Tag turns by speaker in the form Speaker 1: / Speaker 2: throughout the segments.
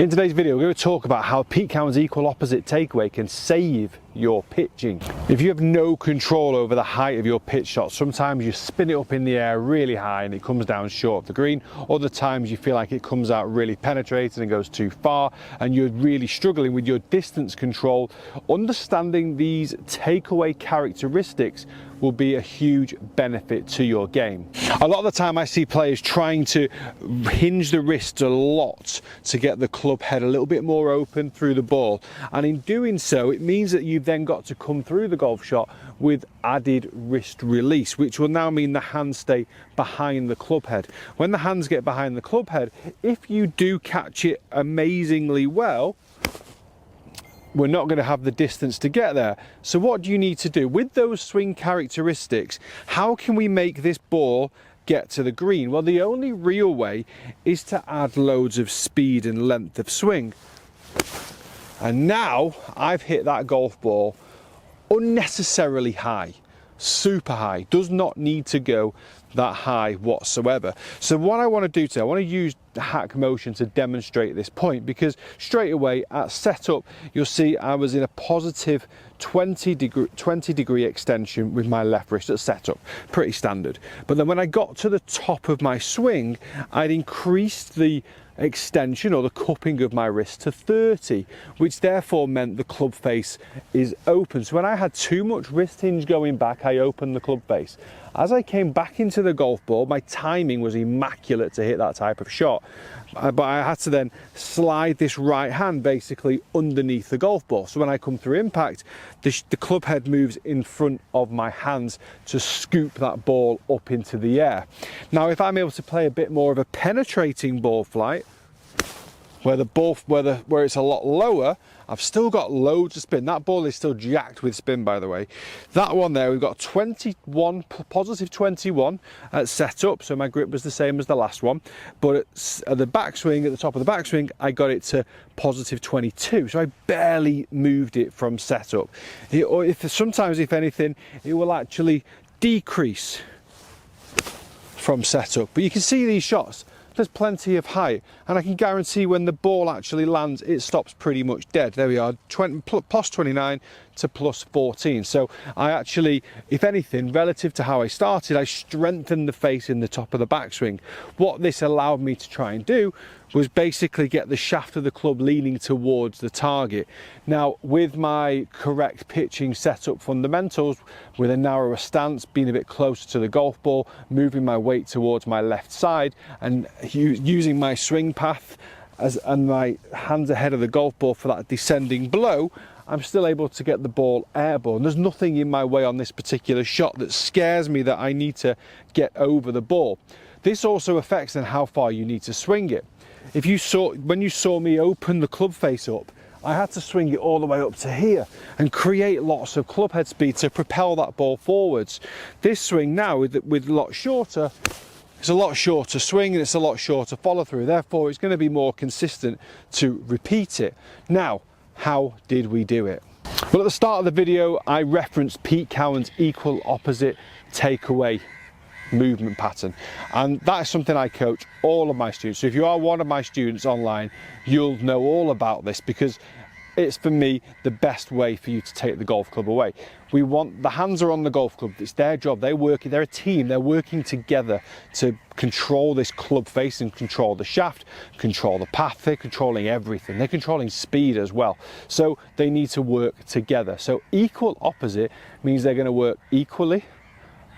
Speaker 1: In today's video, we're going to talk about how Pete Cowen's equal opposite takeaway can save your pitching. If you have no control over the height of your pitch shot, sometimes you spin it up in the air really high and it comes down short of the green. Other times you feel like it comes out really penetrated and goes too far and you're really struggling with your distance control. Understanding these takeaway characteristics will be a huge benefit to your game. A lot of the time I see players trying to hinge the wrist a lot to get the club head a little bit more open through the ball, and in doing so it means that you've then got to come through the golf shot with added wrist release, which will now mean the hands stay behind the club head. When the hands get behind the club head, if you do catch it amazingly well, we're not going to have the distance to get there. So what do you need to do with those swing characteristics? How can we make this ball get to the green? Well, the only real way is to add loads of speed and length of swing. And now I've hit that golf ball unnecessarily high, super high, does not need to go that high whatsoever. So what I want to do today, I want to use Hackmotion to demonstrate this point, because straight away at setup you'll see I was in a positive 20 degree extension with my left wrist at setup, pretty standard. But then when I got to the top of my swing, I'd increased the extension or the cupping of my wrist to 30, which therefore meant the club face is open. So when I had too much wrist hinge going back, I opened the club face. As I came back into the golf ball, my timing was immaculate to hit that type of shot, but I had to then slide this right hand basically underneath the golf ball. So when I come through impact, the club head moves in front of my hands to scoop that ball up into the air. Now if I'm able to play a bit more of a penetrating ball flight, where it's a lot lower, I've still got loads of spin. That ball is still jacked with spin, by the way. That one there, we've got 21, positive 21 at setup, so my grip was the same as the last one. But at the backswing, at the top of the backswing, I got it to positive 22, so I barely moved it from setup. Sometimes, if anything, it will actually decrease from setup. But you can see these shots, there's plenty of height, and I can guarantee when the ball actually lands it stops pretty much dead. There we are, plus 29 to plus 14. So I actually, if anything, relative to how I started, I strengthened the face in the top of the backswing. What this allowed me to try and do was basically get the shaft of the club leaning towards the target. Now with my correct pitching setup fundamentals, with a narrower stance, being a bit closer to the golf ball, moving my weight towards my left side and using my swing path and my hands ahead of the golf ball for that descending blow, I'm still able to get the ball airborne. There's nothing in my way on this particular shot that scares me that I need to get over the ball. This also affects then how far you need to swing it. When you saw me open the club face up, I had to swing it all the way up to here and create lots of club head speed to propel that ball forwards. This swing now with a lot shorter, it's a lot shorter swing and it's a lot shorter follow through. Therefore, it's going to be more consistent to repeat it. Now, how did we do it? Well, at the start of the video, I referenced Pete Cowen's equal opposite takeaway movement pattern, and that is something I coach all of my students. So if you are one of my students online, you'll know all about this, because it's, for me, the best way for you to take the golf club away. The hands are on the golf club, it's their job, they're a team, they're working together to control this club face and control the shaft, control the path, they're controlling everything, they're controlling speed as well. So they need to work together. So equal opposite means they're going to work equally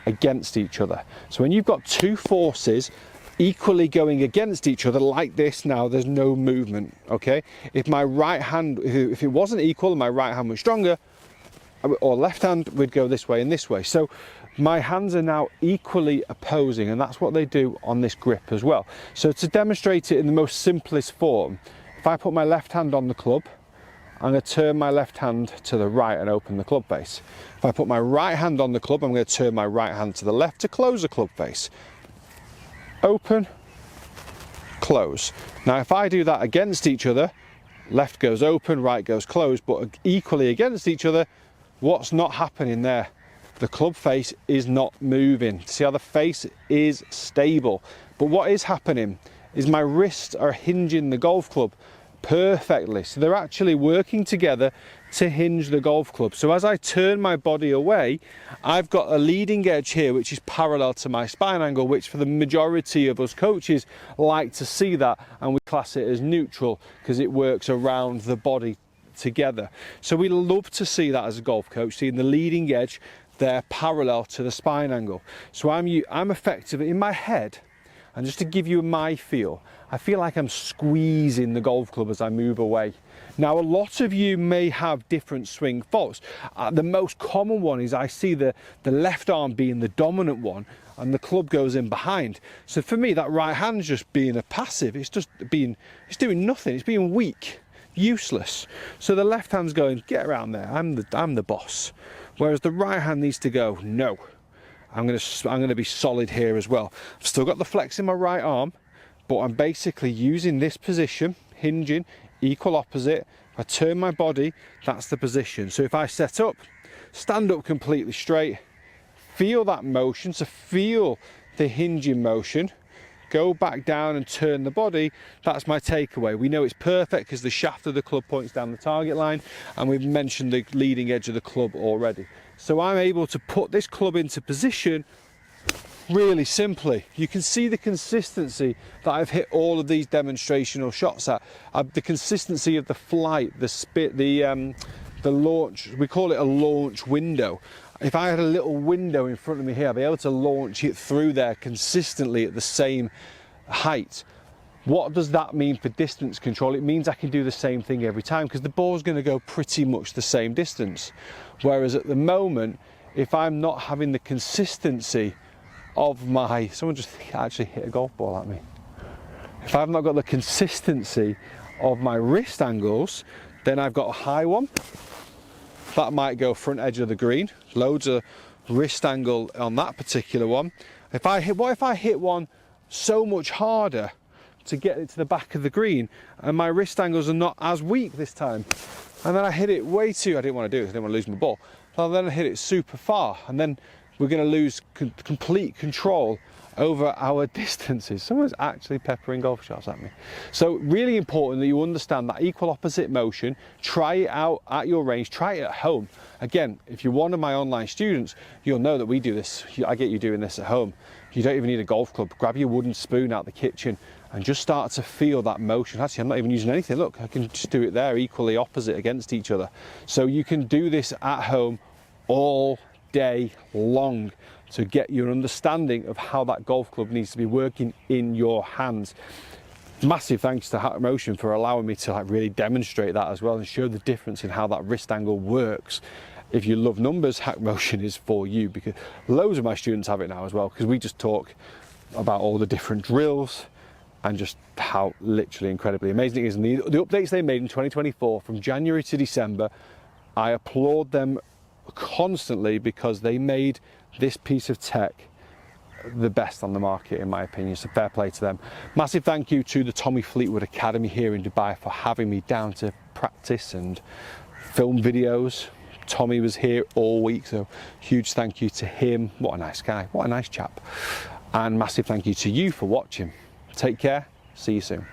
Speaker 1: against each other. So when you've got two forces equally going against each other like this, now there's no movement, okay? If my right hand, if it wasn't equal and my right hand was stronger, or left hand, would go this way and this way. So my hands are now equally opposing, and that's what they do on this grip as well. So to demonstrate it in the most simplest form, if I put my left hand on the club, I'm going to turn my left hand to the right and open the club face. If I put my right hand on the club, I'm going to turn my right hand to the left to close the club face. Open, close. Now if I do that against each other, left goes open, right goes closed, but equally against each other, what's not happening there? The club face is not moving. See how the face is stable. But what is happening is my wrists are hinging the golf club perfectly. So they're actually working together to hinge the golf club. So as I turn my body away, I've got a leading edge here which is parallel to my spine angle, which for the majority of us coaches like to see that, and we class it as neutral because it works around the body together. So we love to see that as a golf coach, seeing the leading edge there parallel to the spine angle. So I'm effectively in my head, and just to give you my feel, I feel like I'm squeezing the golf club as I move away. Now, a lot of you may have different swing faults. The most common one is I see the left arm being the dominant one and the club goes in behind. So for me, that right hand's just being a passive. It's doing nothing. It's being weak, useless. So the left hand's going, get around there. I'm the boss. Whereas the right hand needs to go, no. I'm going to be solid here as well. I've still got the flex in my right arm, but I'm basically using this position, hinging, equal opposite. If I turn my body, that's the position. So if I set up, stand up completely straight, feel that motion, so feel the hinging motion, go back down and turn the body, that's my takeaway. We know it's perfect because the shaft of the club points down the target line, and we've mentioned the leading edge of the club already. So I'm able to put this club into position really simply. You can see the consistency that I've hit all of these demonstrational shots at. The consistency of the flight, the spit, the launch, we call it a launch window. If I had a little window in front of me here, I'd be able to launch it through there consistently at the same height. What does that mean for distance control? It means I can do the same thing every time because the ball's going to go pretty much the same distance. Whereas at the moment, if I'm not having the consistency of my, someone just actually hit a golf ball at me. If I've not got the consistency of my wrist angles, then I've got a high one. That might go front edge of the green. Loads of wrist angle on that particular one. What if I hit one so much harder to get it to the back of the green and my wrist angles are not as weak this time? And then I hit it way too, I didn't want to do it, I didn't want to lose my ball. So then I hit it super far, and then we're going to lose complete control over our distances. Someone's actually peppering golf shots at me. So really important that you understand that equal opposite motion. Try it out at your range, try it at home. Again, if you're one of my online students, you'll know that we do this. I get you doing this at home. You don't even need a golf club. Grab your wooden spoon out the kitchen and just start to feel that motion. Actually, I'm not even using anything. Look, I can just do it there, equally opposite against each other. So you can do this at home all day long to get your understanding of how that golf club needs to be working in your hands. Massive thanks to Hackmotion for allowing me to really demonstrate that as well and show the difference in how that wrist angle works. If you love numbers, Hackmotion is for you, because loads of my students have it now as well, because we just talk about all the different drills and just how literally incredibly amazing it is. And the updates they made in 2024 from January to December, I applaud them constantly because they made this piece of tech the best on the market, in my opinion. So fair play to them. Massive thank you to the Tommy Fleetwood Academy here in Dubai for having me down to practice and film videos. Tommy was here all week, so huge thank you to him. What a nice guy, what a nice chap. And massive thank you to you for watching. Take care, see you soon.